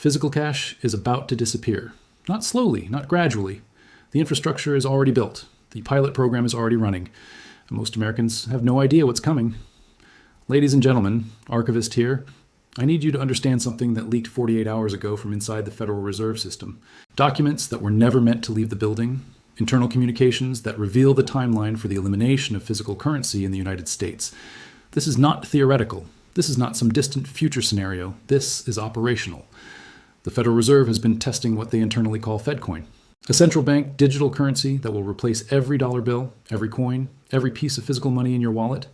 Physical cash is about to disappear. Not slowly, not gradually. The infrastructure is already built. The pilot program is already running. And most Americans have no idea what's coming. Ladies and gentlemen, archivist here, I need you to understand something that leaked 48 hours ago from inside the Federal Reserve System. Documents that were never meant to leave the building, internal communications that reveal the timeline for the elimination of physical currency in the United States. This is not theoretical. This is not some distant future scenario. This is operational. The Federal Reserve has been testing what they internally call FedCoin, a central bank digital currency that will replace every dollar bill, every coin, every piece of physical money in your wallet.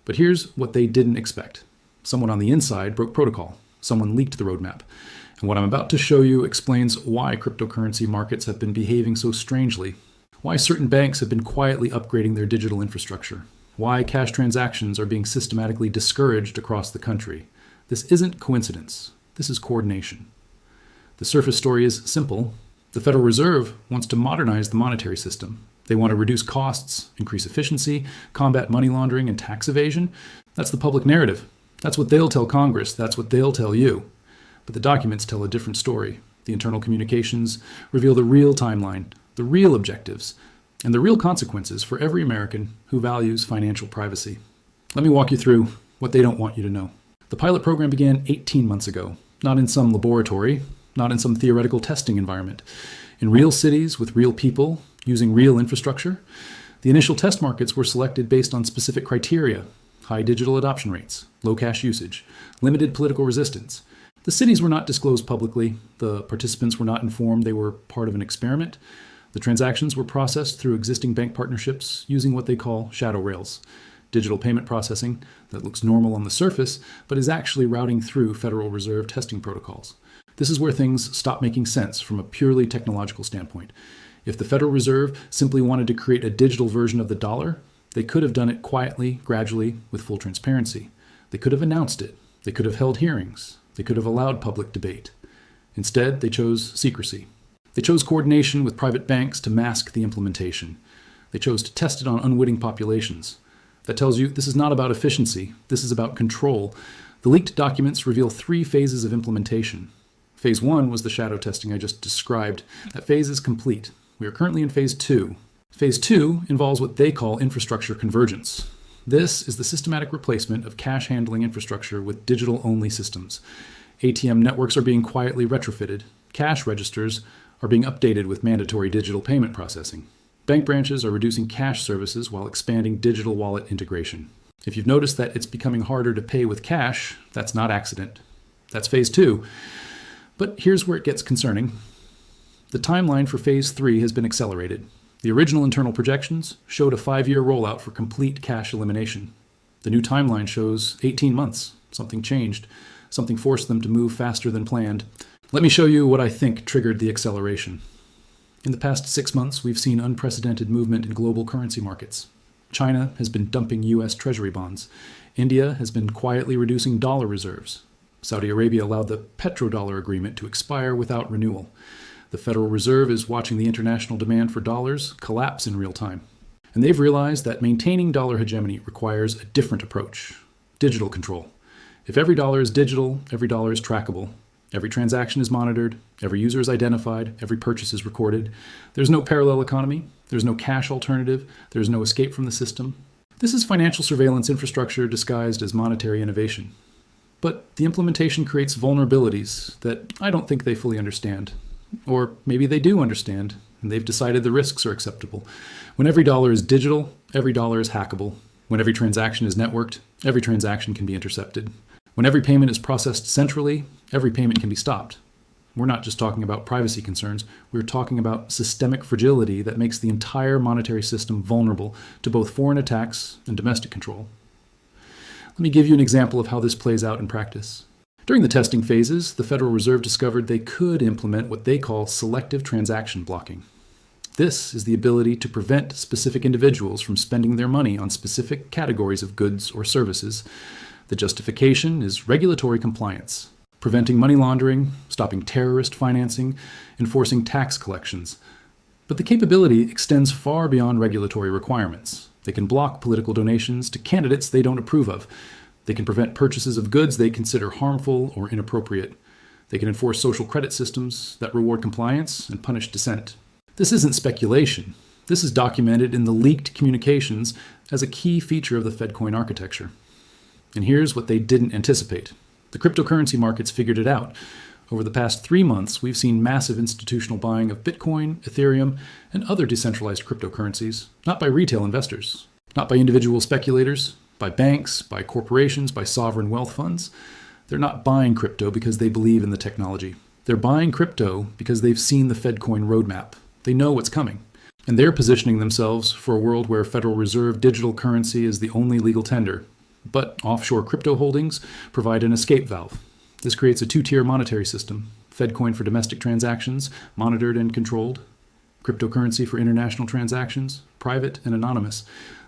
But here's what they didn't expect. Someone on the inside broke protocol. Someone leaked the roadmap. And what I'm about to show you explains why cryptocurrency markets have been behaving so strangely, why certain banks have been quietly upgrading their digital infrastructure, why cash transactions are being systematically discouraged across the country. This isn't coincidence. This is coordination. The surface story is simple. The Federal Reserve wants to modernize the monetary system. They want to reduce costs, increase efficiency, combat money laundering and tax evasion. That's the public narrative. That's what they'll tell Congress. That's what they'll tell you. But the documents tell a different story. The internal communications reveal the real timeline, the real objectives, and the real consequences for every American who values financial privacy. Let me walk you through what they don't want you to know. The pilot program began 18 months ago, not in some laboratory, not in some theoretical testing environment. In real cities with real people, using real infrastructure, the initial test markets were selected based on specific criteria: high digital adoption rates, low cash usage, limited political resistance. The cities were not disclosed publicly. The participants were not informed they were part of an experiment. The transactions were processed through existing bank partnerships using what they call shadow rails, digital payment processing that looks normal on the surface, but is actually routing through Federal Reserve testing protocols. This is where things stop making sense from a purely technological standpoint. If the Federal Reserve simply wanted to create a digital version of the dollar, they could have done it quietly, gradually, with full transparency. They could have announced it. They could have held hearings. They could have allowed public debate. Instead, they chose secrecy. They chose coordination with private banks to mask the implementation. They chose to test it on unwitting populations. That tells you this is not about efficiency. This is about control. The leaked documents reveal 3 phases of implementation. Phase 1 was the shadow testing I just described. That phase is complete. We are currently in Phase 2. Phase 2 involves what they call infrastructure convergence. This is the systematic replacement of cash handling infrastructure with digital-only systems. ATM networks are being quietly retrofitted. Cash registers are being updated with mandatory digital payment processing. Bank branches are reducing cash services while expanding digital wallet integration. If you've noticed that it's becoming harder to pay with cash, that's not accident. That's Phase 2. But here's where it gets concerning. The timeline for Phase 3 has been accelerated. The original internal projections showed a 5-year rollout for complete cash elimination. The new timeline shows 18 months. Something changed. Something forced them to move faster than planned. Let me show you what I think triggered the acceleration. In the past 6 months, we've seen unprecedented movement in global currency markets. China has been dumping U.S. Treasury bonds. India has been quietly reducing dollar reserves. Saudi Arabia allowed the petrodollar agreement to expire without renewal. The Federal Reserve is watching the international demand for dollars collapse in real time. And they've realized that maintaining dollar hegemony requires a different approach: digital control. If every dollar is digital, every dollar is trackable. Every transaction is monitored, every user is identified, every purchase is recorded. There's no parallel economy, there's no cash alternative, there's no escape from the system. This is financial surveillance infrastructure disguised as monetary innovation. But the implementation creates vulnerabilities that I don't think they fully understand. Or maybe they do understand, and they've decided the risks are acceptable. When every dollar is digital, every dollar is hackable. When every transaction is networked, every transaction can be intercepted. When every payment is processed centrally, every payment can be stopped. We're not just talking about privacy concerns, we're talking about systemic fragility that makes the entire monetary system vulnerable to both foreign attacks and domestic control. Let me give you an example of how this plays out in practice. During the testing phases, the Federal Reserve discovered they could implement what they call selective transaction blocking. This is the ability to prevent specific individuals from spending their money on specific categories of goods or services. The justification is regulatory compliance, preventing money laundering, stopping terrorist financing, enforcing tax collections. But the capability extends far beyond regulatory requirements. They can block political donations to candidates they don't approve of. They can prevent purchases of goods they consider harmful or inappropriate. They can enforce social credit systems that reward compliance and punish dissent. This isn't speculation. This is documented in the leaked communications as a key feature of the FedCoin architecture. And here's what they didn't anticipate. The cryptocurrency markets figured it out. Over the past 3 months, we've seen massive institutional buying of Bitcoin, Ethereum, and other decentralized cryptocurrencies, not by retail investors, not by individual speculators, by banks, by corporations, by sovereign wealth funds. They're not buying crypto because they believe in the technology. They're buying crypto because they've seen the FedCoin roadmap. They know what's coming. And they're positioning themselves for a world where Federal Reserve digital currency is the only legal tender. But offshore crypto holdings provide an escape valve. This creates a two-tier monetary system. FedCoin for domestic transactions, monitored and controlled. Cryptocurrency for international transactions, private and anonymous.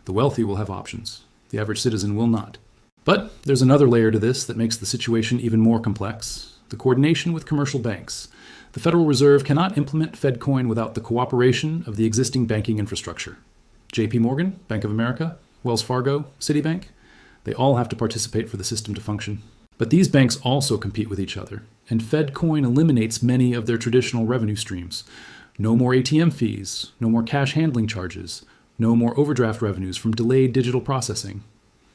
The wealthy will have options. The average citizen will not. But there's another layer to this that makes the situation even more complex. The coordination with commercial banks. The Federal Reserve cannot implement FedCoin without the cooperation of the existing banking infrastructure. JP Morgan, Bank of America, Wells Fargo, Citibank, they all have to participate for the system to function. But these banks also compete with each other, and FedCoin eliminates many of their traditional revenue streams. No more ATM fees, no more cash handling charges, no more overdraft revenues from delayed digital processing.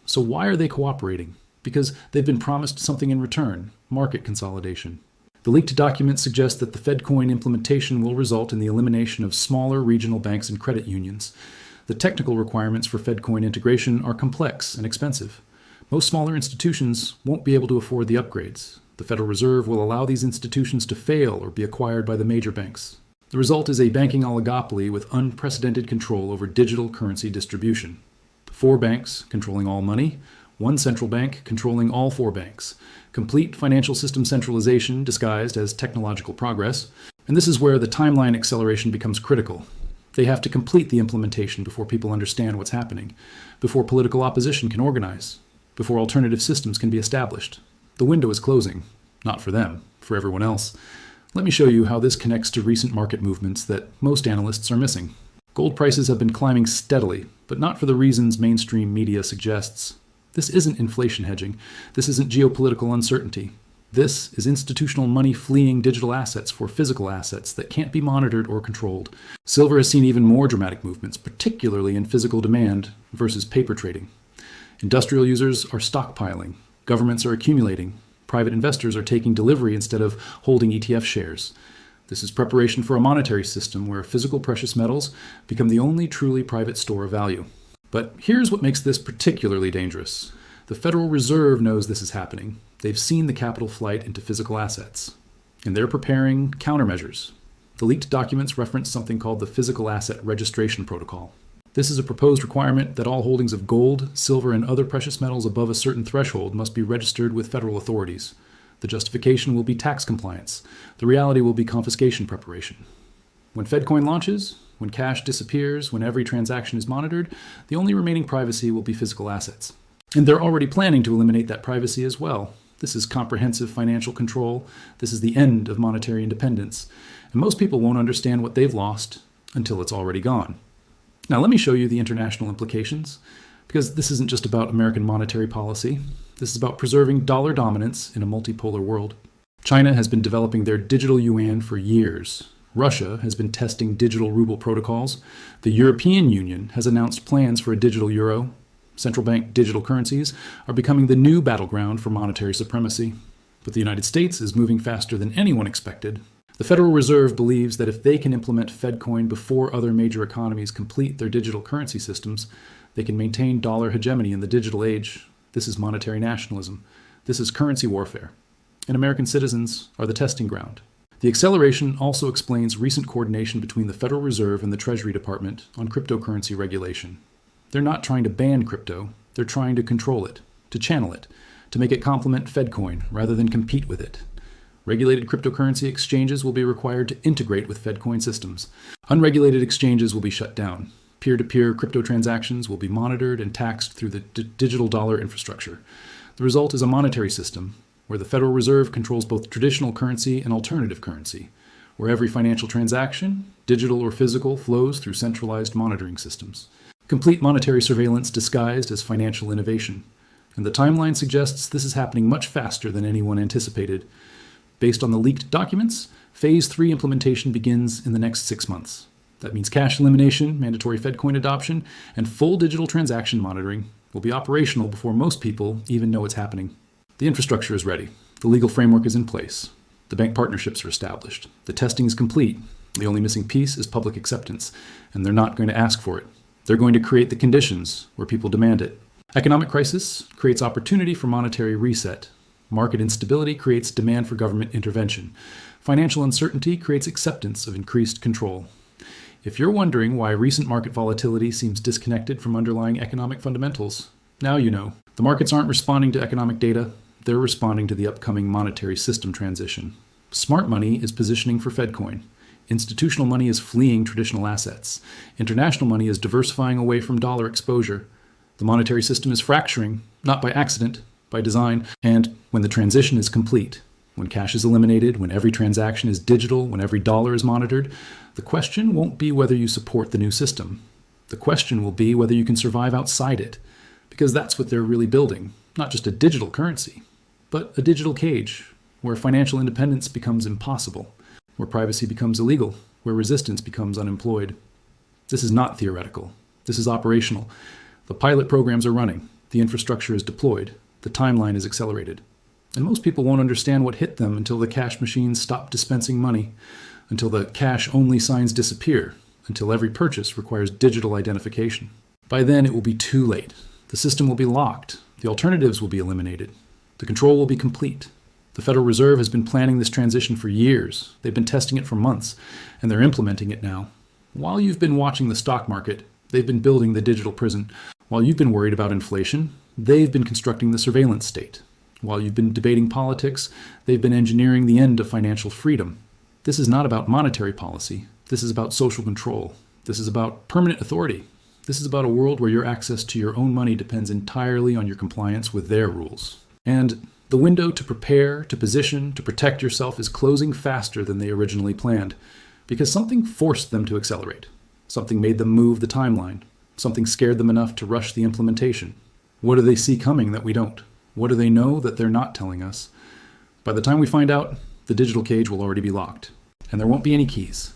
So why are they cooperating? Because they've been promised something in return, market consolidation. The leaked documents suggest that the FedCoin implementation will result in the elimination of smaller regional banks and credit unions. The technical requirements for FedCoin integration are complex and expensive. Most smaller institutions won't be able to afford the upgrades. The Federal Reserve will allow these institutions to fail or be acquired by the major banks. The result is a banking oligopoly with unprecedented control over digital currency distribution. 4 banks controlling all money, 1 central bank controlling all 4 banks. Complete financial system centralization disguised as technological progress. And this is where the timeline acceleration becomes critical. They have to complete the implementation before people understand what's happening, before political opposition can organize, before alternative systems can be established. The window is closing. Not for them, for everyone else. Let me show you how this connects to recent market movements that most analysts are missing. Gold prices have been climbing steadily, but not for the reasons mainstream media suggests. This isn't inflation hedging. This isn't geopolitical uncertainty. This is institutional money fleeing digital assets for physical assets that can't be monitored or controlled. Silver has seen even more dramatic movements, particularly in physical demand versus paper trading. Industrial users are stockpiling. Governments are accumulating. Private investors are taking delivery instead of holding ETF shares. This is preparation for a monetary system where physical precious metals become the only truly private store of value. But here's what makes this particularly dangerous. The Federal Reserve knows this is happening. They've seen the capital flight into physical assets, and they're preparing countermeasures. The leaked documents reference something called the Physical Asset Registration Protocol. This is a proposed requirement that all holdings of gold, silver, and other precious metals above a certain threshold must be registered with federal authorities. The justification will be tax compliance. The reality will be confiscation preparation. When FedCoin launches, when cash disappears, when every transaction is monitored, the only remaining privacy will be physical assets. And they're already planning to eliminate that privacy as well. This is comprehensive financial control. This is the end of monetary independence. And most people won't understand what they've lost until it's already gone. Now let me show you the international implications, because this isn't just about American monetary policy. This is about preserving dollar dominance in a multipolar world. China has been developing their digital yuan for years. Russia has been testing digital ruble protocols. The European Union has announced plans for a digital euro. Central bank digital currencies are becoming the new battleground for monetary supremacy. But the United States is moving faster than anyone expected. The Federal Reserve believes that if they can implement FedCoin before other major economies complete their digital currency systems, they can maintain dollar hegemony in the digital age. This is monetary nationalism. This is currency warfare. And American citizens are the testing ground. The acceleration also explains recent coordination between the Federal Reserve and the Treasury Department on cryptocurrency regulation. They're not trying to ban crypto. They're trying to control it, to channel it, to make it complement FedCoin rather than compete with it. Regulated cryptocurrency exchanges will be required to integrate with FedCoin systems. Unregulated exchanges will be shut down. Peer-to-peer crypto transactions will be monitored and taxed through the digital dollar infrastructure. The result is a monetary system where the Federal Reserve controls both traditional currency and alternative currency, where every financial transaction, digital or physical, flows through centralized monitoring systems. Complete monetary surveillance disguised as financial innovation. And the timeline suggests this is happening much faster than anyone anticipated. Based on the leaked documents, Phase 3 implementation begins in the next 6 months. That means cash elimination, mandatory FedCoin adoption, and full digital transaction monitoring will be operational before most people even know it's happening. The infrastructure is ready. The legal framework is in place. The bank partnerships are established. The testing is complete. The only missing piece is public acceptance, and they're not going to ask for it. They're going to create the conditions where people demand it. Economic crisis creates opportunity for monetary reset. Market instability creates demand for government intervention. Financial uncertainty creates acceptance of increased control. If you're wondering why recent market volatility seems disconnected from underlying economic fundamentals, now you know. The markets aren't responding to economic data. They're responding to the upcoming monetary system transition. Smart money is positioning for FedCoin. Institutional money is fleeing traditional assets. International money is diversifying away from dollar exposure. The monetary system is fracturing, not by accident, by design. And when the transition is complete, when cash is eliminated, when every transaction is digital, when every dollar is monitored, the question won't be whether you support the new system. The question will be whether you can survive outside it, because that's what they're really building, not just a digital currency, but a digital cage where financial independence becomes impossible, where privacy becomes illegal, where resistance becomes unemployed. This is not theoretical. This is operational. The pilot programs are running. The infrastructure is deployed. The timeline is accelerated. And most people won't understand what hit them until the cash machines stop dispensing money, until the cash-only signs disappear, until every purchase requires digital identification. By then, it will be too late. The system will be locked. The alternatives will be eliminated. The control will be complete. The Federal Reserve has been planning this transition for years. They've been testing it for months, and they're implementing it now. While you've been watching the stock market, they've been building the digital prison. While you've been worried about inflation, they've been constructing the surveillance state. While you've been debating politics, they've been engineering the end of financial freedom. This is not about monetary policy. This is about social control. This is about permanent authority. This is about a world where your access to your own money depends entirely on your compliance with their rules. And the window to prepare, to position, to protect yourself is closing faster than they originally planned, because something forced them to accelerate. Something made them move the timeline. Something scared them enough to rush the implementation. What do they see coming that we don't? What do they know that they're not telling us? By the time we find out, the digital cage will already be locked, and there won't be any keys.